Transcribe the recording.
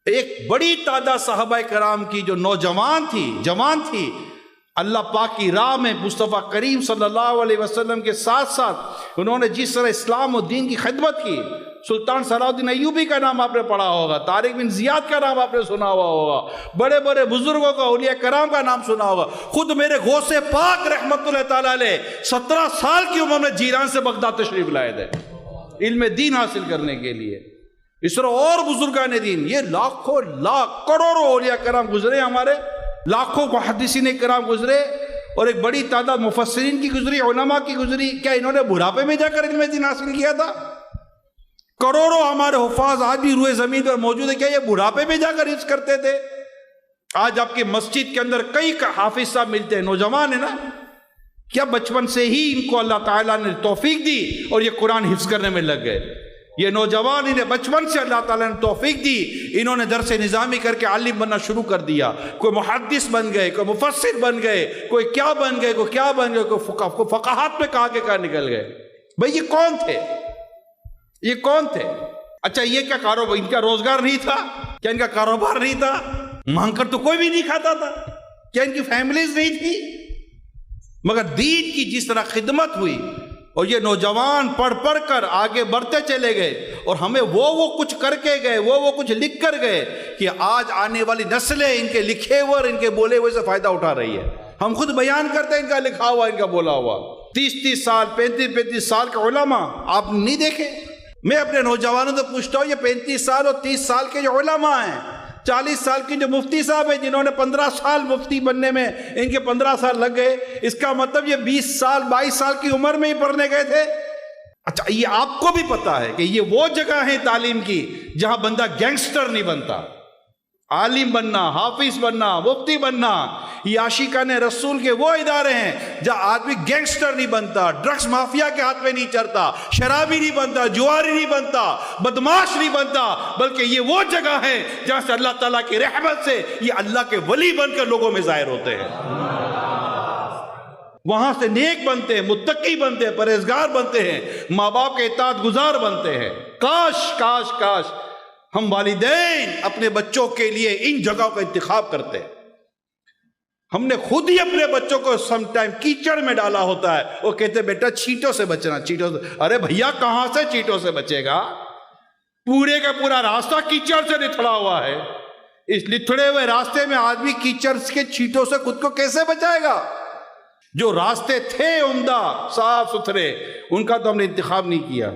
ایک بڑی تعداد صحابہ کرام کی جو نوجوان تھی، جوان تھی، اللہ پاک کی راہ میں مصطفیٰ کریم صلی اللہ علیہ وسلم کے ساتھ ساتھ انہوں نے جس طرح اسلام و دین کی خدمت کی، سلطان صلاح الدین ایوبی کا نام آپ نے پڑھا ہوگا، طارق بن زیاد کا نام آپ نے سنا ہوا ہوگا، بڑے بڑے بزرگوں کا، اولیاء کرام کا نام سنا ہوگا، خود میرے غوث پاک رحمت اللہ تعالیٰ علیہ 17 سال کی عمر میں جیلان سے بغداد تشریف لائے تھے علم دین حاصل کرنے کے لیے۔ اس طرح اور بزرگان دین، یہ لاکھوں لاکھ کروڑوں اولیاء کرام گزرے، ہمارے لاکھوں محدثین کرام گزرے، اور ایک بڑی تعداد مفسرین کی گزری، علماء کی گزری۔ کیا انہوں نے بڑھاپے میں جا کر علم دین حاصل کیا تھا؟ کروڑوں ہمارے حفاظ آج بھی روئے زمین پر موجود ہے، کیا یہ بڑھاپے میں جا کر حفظ کرتے تھے؟ آج آپ کی مسجد کے اندر کئی حافظ صاحب ملتے ہیں، نوجوان ہیں نا، کیا بچپن سے ہی ان کو اللہ تعالیٰ نے توفیق دی اور یہ قرآن حفظ کرنے میں لگ گئے؟ یہ نوجوان انہیں بچپن سے اللہ تعالیٰ نے توفیق دی، انہوں نے درس نظامی کر کے عالم بننا شروع کر دیا، کوئی محدث بن گئے، کوئی مفسر بن گئے، کوئی کیا بن گئے، کوئی کیا بن گئے، کوئی فقاہت میں کہاں کے کہاں نکل گئے۔ بھئی یہ کون تھے؟ یہ کون تھے؟ اچھا یہ کیا کاروبار، ان کا روزگار نہیں تھا؟ کیا ان کا کاروبار نہیں تھا؟ مانگ کر تو کوئی بھی نہیں کھاتا تھا؟ کیا ان کی فیملیز نہیں تھی؟ مگر دین کی جس طرح خدمت ہوئی، اور یہ نوجوان پڑھ پڑھ کر آگے بڑھتے چلے گئے، اور ہمیں وہ کچھ کر کے گئے، وہ کچھ لکھ کر گئے کہ آج آنے والی نسلیں ان کے لکھے ہوئے اور ان کے بولے ہوئے سے فائدہ اٹھا رہی ہے۔ ہم خود بیان کرتے ہیں ان کا لکھا ہوا، ان کا بولا ہوا۔ 30 سال 35 سال کے علماء آپ نہیں دیکھے؟ میں اپنے نوجوانوں سے پوچھتا ہوں، یہ 35 سال اور 30 سال کے جو علماء ہیں، 40 سال کی جو مفتی صاحب ہیں جنہوں نے 15 سال مفتی بننے میں ان کے 15 سال لگ گئے، اس کا مطلب یہ 20 سال 22 سال کی عمر میں ہی پڑھنے گئے تھے۔ اچھا یہ آپ کو بھی پتا ہے کہ یہ وہ جگہ ہے تعلیم کی جہاں بندہ گینگسٹر نہیں بنتا، عالم بننا، حافظ بننا، مفتی بننا، یہ عاشقان رسول کے وہ ادارے ہیں جہاں آدمی گینگسٹر نہیں بنتا، ڈرگز مافیا کے ہاتھ میں نہیں چڑھتا، شرابی نہیں بنتا، جواری نہیں بنتا، بدماش نہیں بنتا، بلکہ یہ وہ جگہ ہے جہاں سے اللہ تعالیٰ کی رحمت سے یہ اللہ کے ولی بن کر لوگوں میں ظاہر ہوتے ہیں، وہاں سے نیک بنتے ہیں، متقی بنتے ہیں، پرہیزگار بنتے ہیں، ماں باپ کے اطاعت گزار بنتے ہیں۔ کاش کاش کاش ہم والدین اپنے بچوں کے لیے ان جگہوں کا انتخاب کرتے ہیں۔ ہم نے خود ہی اپنے بچوں کو سم ٹائم کیچڑ میں ڈالا ہوتا ہے، وہ کہتے بیٹا چیٹوں سے بچنا، چیٹوں سے۔ ارے بھیا کہاں سے چیٹوں سے بچے گا؟ پورے کا پورا راستہ کیچڑ سے لتھڑا ہوا ہے، اس لتھڑے ہوئے راستے میں آدمی کیچڑ کے چیٹوں سے خود کو کیسے بچائے گا؟ جو راستے تھے عمدہ صاف ستھرے، ان کا تو ہم نے انتخاب نہیں کیا۔